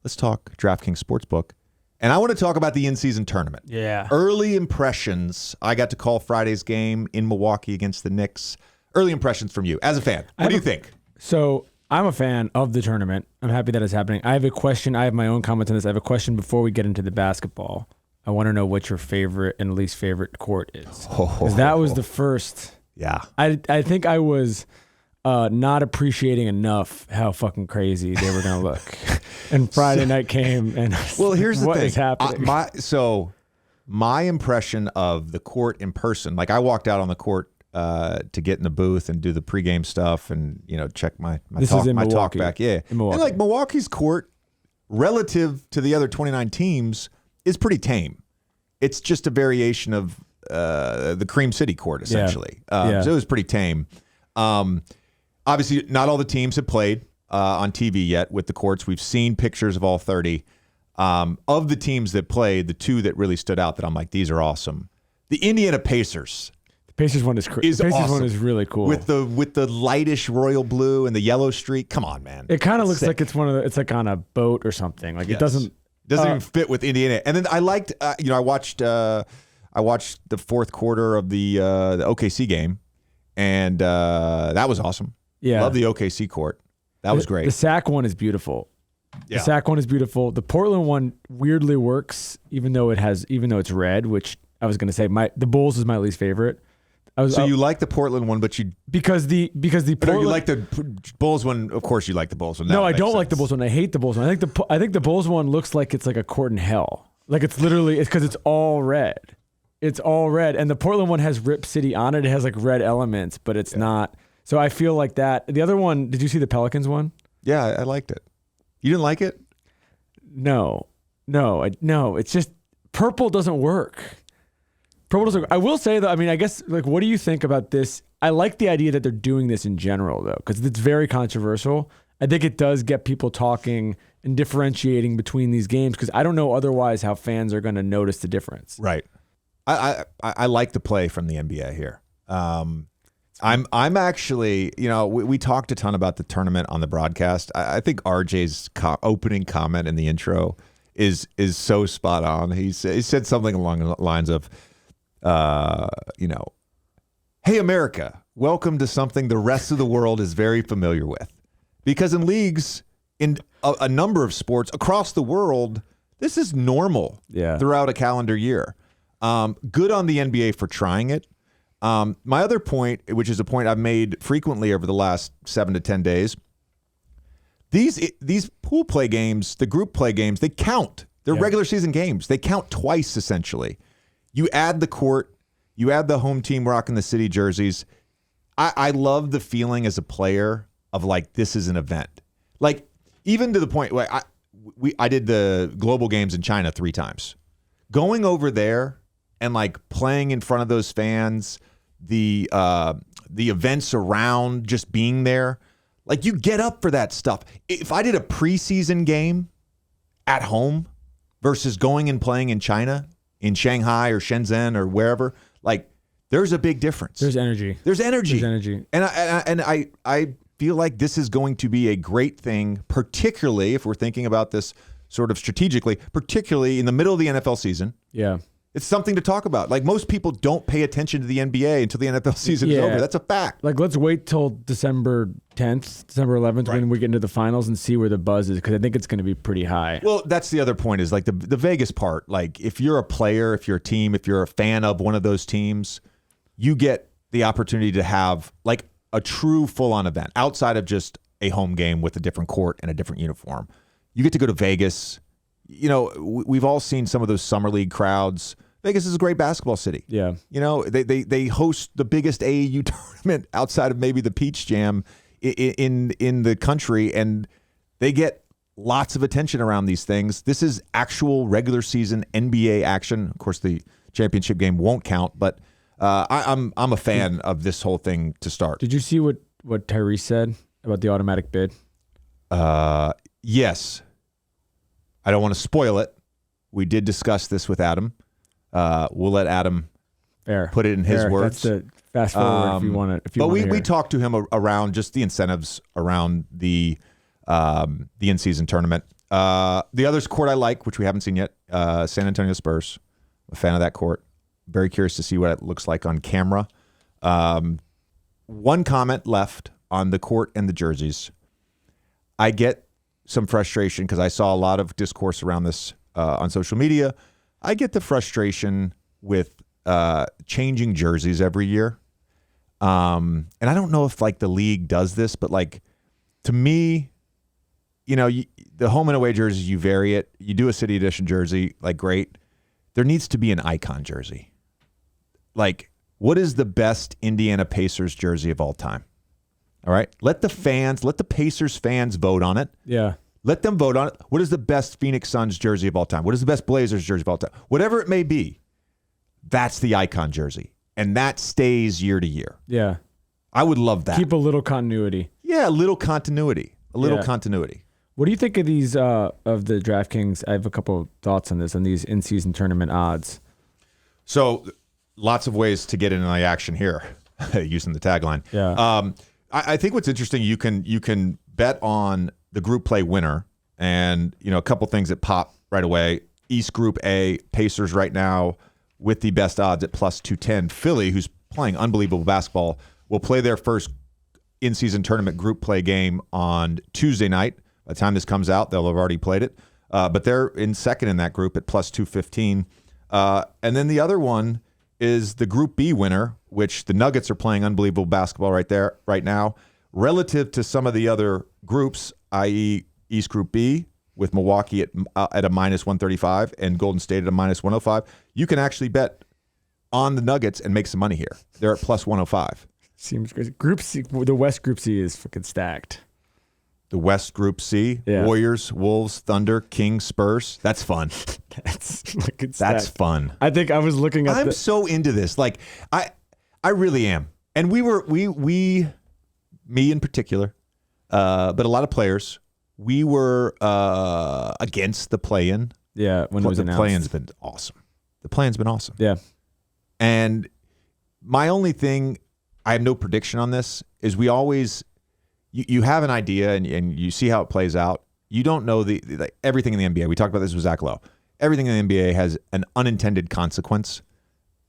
let's talk DraftKings Sportsbook. And I want to talk about the in-season tournament. Yeah. Early impressions. I got to call Friday's game in Milwaukee against the Knicks. Early impressions from you as a fan. What do you think? So I'm a fan of the tournament. I'm happy that it's happening. I have a question. I have my own comments on this. I have a question before we get into the basketball. I want to know what your favorite and least favorite court is. Because that was the first. Yeah. I think I was not appreciating enough how fucking crazy they were going to look. And Friday night came, and well, here's the what thing. Is happening? My impression of the court in person, like I walked out on the court to get in the booth and do the pregame stuff and check my talk back. Yeah, in Milwaukee. And like Milwaukee's court, relative to the other 29 teams, is pretty tame. It's just a variation of the Cream City court, essentially. So it was pretty tame. Obviously, not all the teams have played on TV yet with the courts. We've seen pictures of all 30. Of the teams that played, the two that really stood out that I'm like, these are awesome. The Indiana Pacers. The Pacers one is awesome. The Pacers one is really cool. With the lightish royal blue and the yellow streak. Come on, man. It kind of looks like it's it's like on a boat or something. Like it doesn't even fit with Indiana. And then I liked I watched the fourth quarter of the OKC game, and that was awesome. Yeah. Love the OKC court. That was great. The SAC one is beautiful. Yeah. The SAC one is beautiful. The Portland one weirdly works, even though it's red, which I was going to say the Bulls is my least favorite. You like the Portland one, but because the Portland, you like the Bulls one. Of course, you like the Bulls one. No, I don't like the Bulls one. I hate the Bulls one. I think the Bulls one looks like it's like a court in hell. Like it's because it's all red. It's all red, and the Portland one has Rip City on it. It has like red elements, but it's not. So I feel like that. The other one, did you see the Pelicans one? Yeah, I liked it. You didn't like it? No. It's just purple doesn't work. Purple doesn't work. I will say though, I guess what do you think about this? I like the idea that they're doing this in general though, because it's very controversial. I think it does get people talking and differentiating between these games, because I don't know otherwise how fans are going to notice the difference. Right. I like the play from the NBA here. I'm actually, we talked a ton about the tournament on the broadcast. I think RJ's opening comment in the intro is so spot on. He said something along the lines of, hey, America, welcome to something the rest of the world is very familiar with. Because in leagues, in a number of sports across the world, this is normal throughout a calendar year. Good on the NBA for trying it. My other point, which is a point I've made frequently over the last 7 to 10 days, these pool play games, the group play games, they count. They're regular season games. They count twice, essentially. You add the court, you add the home team rocking the city jerseys. I love the feeling as a player of like, this is an event. Like, even to the point where I did the global games in China 3 times. Going over there and like playing in front of those fans, the events around just being there, like you get up for that stuff. If I did a preseason game at home versus going and playing in China, in Shanghai or Shenzhen or wherever, like there's a big difference. There's energy. And I feel like this is going to be a great thing, particularly if we're thinking about this sort of strategically, particularly in the middle of the NFL season. Yeah. It's something to talk about. Like, most people don't pay attention to the NBA until the NFL season is over. That's a fact. Like, let's wait till December 10th, December 11th, when we get into the finals and see where the buzz is, because I think it's going to be pretty high. Well, that's the other point, is like the Vegas part. Like, if you're a player, if you're a team, if you're a fan of one of those teams, you get the opportunity to have like a true full-on event outside of just a home game with a different court and a different uniform. You get to go to Vegas. We've all seen some of those summer league crowds. Vegas is a great basketball city. Yeah. They host the biggest AAU tournament outside of maybe the Peach Jam in the country, and they get lots of attention around these things. This is actual regular season NBA action. Of course, the championship game won't count, but I'm a fan of this whole thing to start. Did you see what Tyrese said about the automatic bid? Yes. I don't want to spoil it. We did discuss this with Adam. We'll let Adam put it in his words. That's the fast forward if you want to. But we talked to him around just the incentives around the in-season tournament. The other court I like, which we haven't seen yet, San Antonio Spurs. I'm a fan of that court. Very curious to see what it looks like on camera. One comment left on the court and the jerseys. I get some frustration because I saw a lot of discourse around this on social media. I get the frustration with changing jerseys every year. And I don't know if like the league does this, but like to me, the home and away jerseys, you vary it. You do a city edition jersey, like great. There needs to be an icon jersey. Like, what is the best Indiana Pacers jersey of all time? All right. Let the Pacers fans vote on it. Yeah. Let them vote on it. What is the best Phoenix Suns jersey of all time? What is the best Blazers jersey of all time? Whatever it may be, that's the icon jersey. And that stays year to year. Yeah. I would love that. Keep a little continuity. Yeah, a little continuity. Continuity. What do you think of these, of the DraftKings? I have a couple of thoughts on this, on these in-season tournament odds. So, lots of ways to get into the action here, using the tagline. Yeah. I think what's interesting, you can bet on the group play winner, and a couple things that pop right away. East Group A, Pacers right now with the best odds at plus 210. Philly, who's playing unbelievable basketball, will play their first in-season tournament group play game on Tuesday night. By the time this comes out, they'll have already played it. But they're in second in that group at plus 215. And then the other one is the Group B winner, which the Nuggets are playing unbelievable basketball right now, relative to some of the other groups, i.e. East Group B with Milwaukee at a minus 135 and Golden State at a minus 105. You can actually bet on the Nuggets and make some money here. They're at plus 105. Seems crazy. Group C, the West Group C is fucking stacked. The West Group C, yeah. Warriors, Wolves, Thunder, Kings, Spurs. That's fun. That's fucking stacked. That's fun. I think I was looking at I'm so into this. Like, I really am. And we, me in particular, but a lot of players, we were against the play-in. Yeah, when it was announced. The play-in's been awesome. The play-in's been awesome. Yeah. And my only thing, I have no prediction on this, is we always... You have an idea and you see how it plays out. You don't know everything in the NBA. We talked about this with Zach Lowe. Everything in the NBA has an unintended consequence.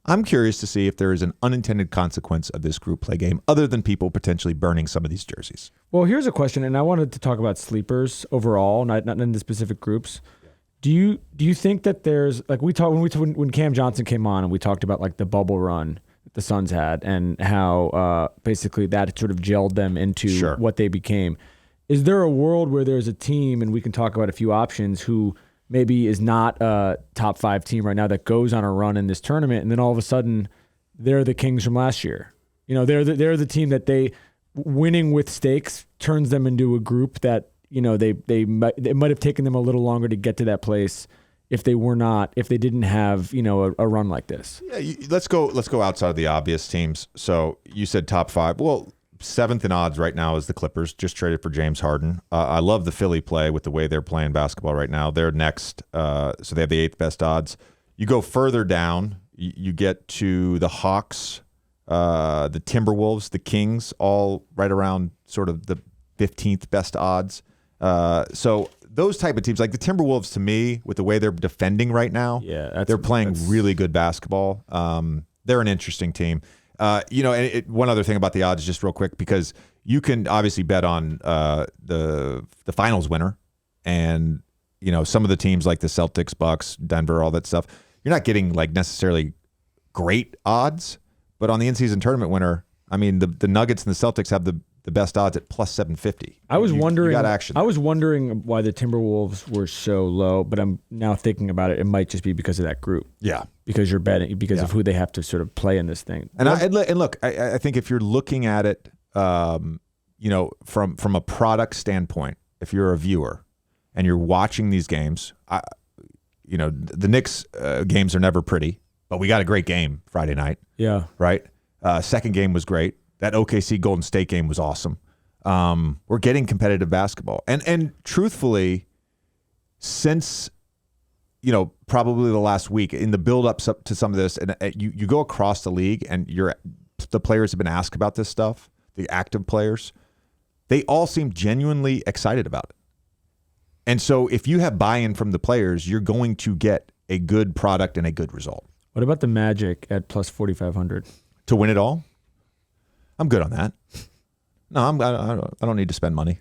I'm curious to see if there is an unintended consequence of this group play game other than people potentially burning some of these jerseys. Well, here's a question, and I wanted to talk about sleepers overall, not in the specific groups. Yeah. Do you think that there's like when Cam Johnson came on and we talked about like the bubble run the Suns had and how basically that sort of gelled them into what they became. Is there a world where there's a team, and we can talk about a few options, who maybe is not a top 5 team right now that goes on a run in this tournament, and then all of a sudden they're the Kings from last year? They're the team that they winning with stakes turns them into a group that they might have taken them a little longer to get to that place if they didn't have a run like this. Yeah, let's go outside of the obvious teams. So you said top 5. Well, 7th in odds right now is the Clippers, just traded for James Harden. I love the Philly play with the way they're playing basketball right now. They're next, so they have the 8th best odds. You go further down, you get to the Hawks, the Timberwolves, the Kings, all right around sort of the 15th best odds. So those type of teams, like the Timberwolves, to me, with the way they're defending right now, they're playing really good basketball. They're an interesting team. One other thing about the odds, just real quick, because you can obviously bet on the finals winner, and some of the teams like the Celtics, Bucks, Denver, all that stuff. You're not getting like necessarily great odds, but on the in-season tournament winner, I mean, the Nuggets and the Celtics have the best odds at plus 750. I was wondering. You got action. I was wondering why the Timberwolves were so low, but I'm now thinking about it. It might just be because of that group. Yeah, because you're betting of who they have to sort of play in this thing. And look, I think if you're looking at it, from a product standpoint, if you're a viewer and you're watching these games, the Knicks games are never pretty, but we got a great game Friday night. Yeah, right. Second game was great. That OKC Golden State game was awesome. We're getting competitive basketball. And truthfully, since, probably the last week, in the build-ups up to some of this, and you go across the league and the players have been asked about this stuff, the active players, they all seem genuinely excited about it. And so if you have buy-in from the players, you're going to get a good product and a good result. What about the Magic at plus 4,500? To win it all? I'm good on that. No, I don't need to spend money.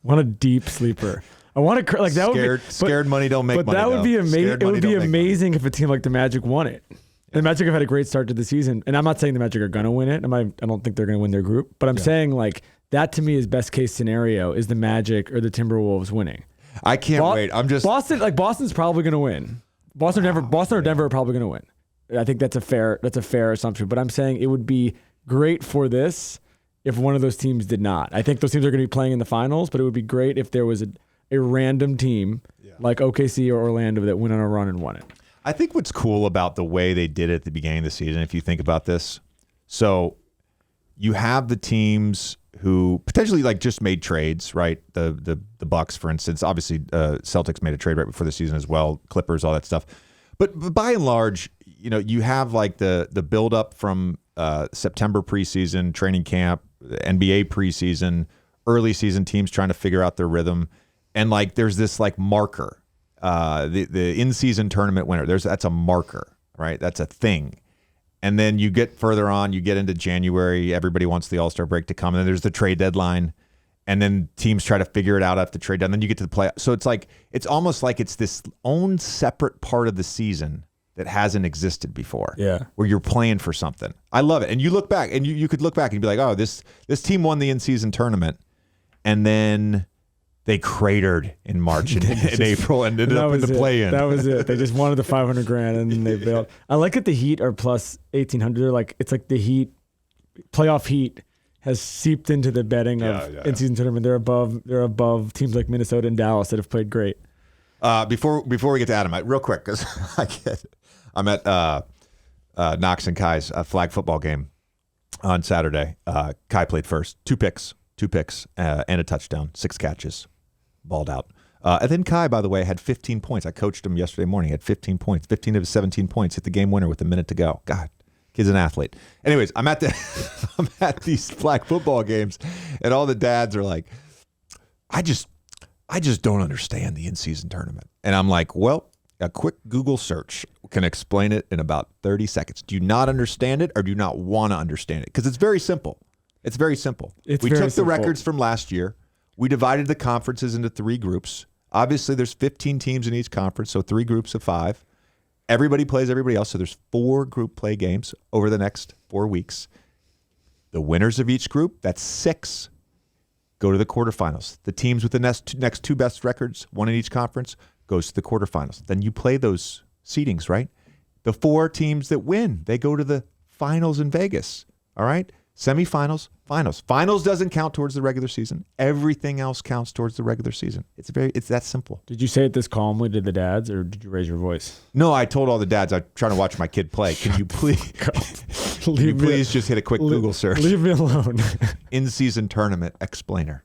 Want a deep sleeper. I want to like that. Scared money don't make money. But that would be amazing. It would be amazing money. if a team like the Magic won it. Yeah. The Magic have had a great start to the season, and I'm not saying the Magic are going to win it. I don't think they're going to win their group, but I'm saying like that to me is best case scenario is the Magic or the Timberwolves winning. I can't wait. I'm just Boston's probably going to win. Boston or Denver are probably going to win. I think that's a fair assumption. But I'm saying it would be great for this if one of those teams did not. I think those teams are going to be playing in the finals, but it would be great if there was a random team like OKC or Orlando that went on a run and won it. I think what's cool about the way they did it at the beginning of the season, if you think about this, so you have the teams who potentially like just made trades, right? The Bucks, for instance. Obviously, Celtics made a trade right before the season as well. Clippers, all that stuff. But by and large, you have like the build up from September preseason, training camp, NBA preseason, early season teams trying to figure out their rhythm, and like there's this like marker. The in-season tournament winner, that's a marker, right? That's a thing. And then you get further on, you get into January, everybody wants the All-Star break to come, and then there's the trade deadline, and then teams try to figure it out after the trade deadline. Then you get to the play. So it's almost like it's this own separate part of the season that hasn't existed before. Yeah. Where you're playing for something. I love it. And you look back, and you could look back and be like, oh, this team won the in-season tournament, and then they cratered in March and in April and ended up in the play-in. That was it. They just wanted the $500,000 and then they bailed. I like that the Heat are plus 1,800. It's like the Heat, playoff Heat, has seeped into the betting of in-season tournament. They're above teams like Minnesota and Dallas that have played great. Before we get to Adam, real quick, because I'm at Knox and Kai's flag football game on Saturday. Kai played first. Two picks and a touchdown, 6 catches, balled out. And then Kai, by the way, had 15 points. I coached him yesterday morning. He had 15 points. 15 of his 17 points, hit the game winner with a minute to go. God, kid's an athlete. Anyways, I'm at these flag football games, and all the dads are like, I just don't understand the in-season tournament. And I'm like, well, a quick Google search can explain it in about 30 seconds. Do you not understand it, or do you not want to understand it? Because it's very simple. It's very simple. We took the records from last year. We divided the conferences into 3 groups. Obviously, there's 15 teams in each conference, so 3 groups of 5. Everybody plays everybody else, so there's 4 group play games over the next 4 weeks. The winners of each group, that's 6, go to the quarterfinals. The teams with the next 2 best records, one in each conference, goes to the quarterfinals. Then you play those seedings, right? The 4 teams that win, they go to the finals in Vegas, all right? Semifinals, finals. Finals doesn't count towards the regular season. Everything else counts towards the regular season. It's that simple. Did you say it this calmly to the dads, or did you raise your voice? No, I told all the dads I'm trying to watch my kid play. Can you please, just hit a quick Google search? Leave me alone. In-season tournament explainer.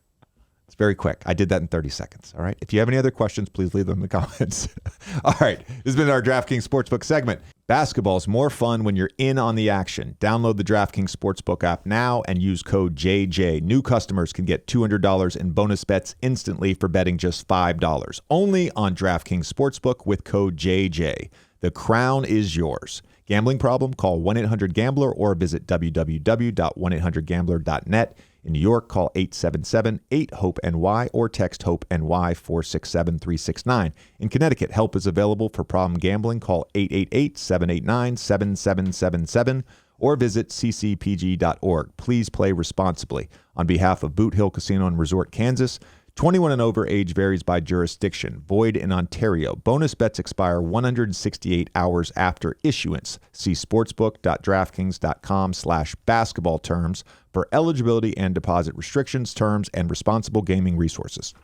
It's very quick. I did that in 30 seconds. All right. If you have any other questions, please leave them in the comments. All right. This has been our DraftKings Sportsbook segment. Basketball is more fun when you're in on the action. Download the DraftKings Sportsbook app now and use code JJ. New customers can get $200 in bonus bets instantly for betting just $5. Only on DraftKings Sportsbook with code JJ. The crown is yours. Gambling problem? Call 1-800-GAMBLER or visit www.1800gambler.net. In New York, call 877-8-HOPE-NY or text HOPE-NY 467-369. In Connecticut, help is available for problem gambling. Call 888-789-7777 or visit ccpg.org. Please play responsibly. On behalf of Boot Hill Casino and Resort, Kansas, 21 and over, age varies by jurisdiction. Void in Ontario. Bonus bets expire 168 hours after issuance. See sportsbook.draftkings.com/basketball terms for eligibility and deposit restrictions, terms, and responsible gaming resources.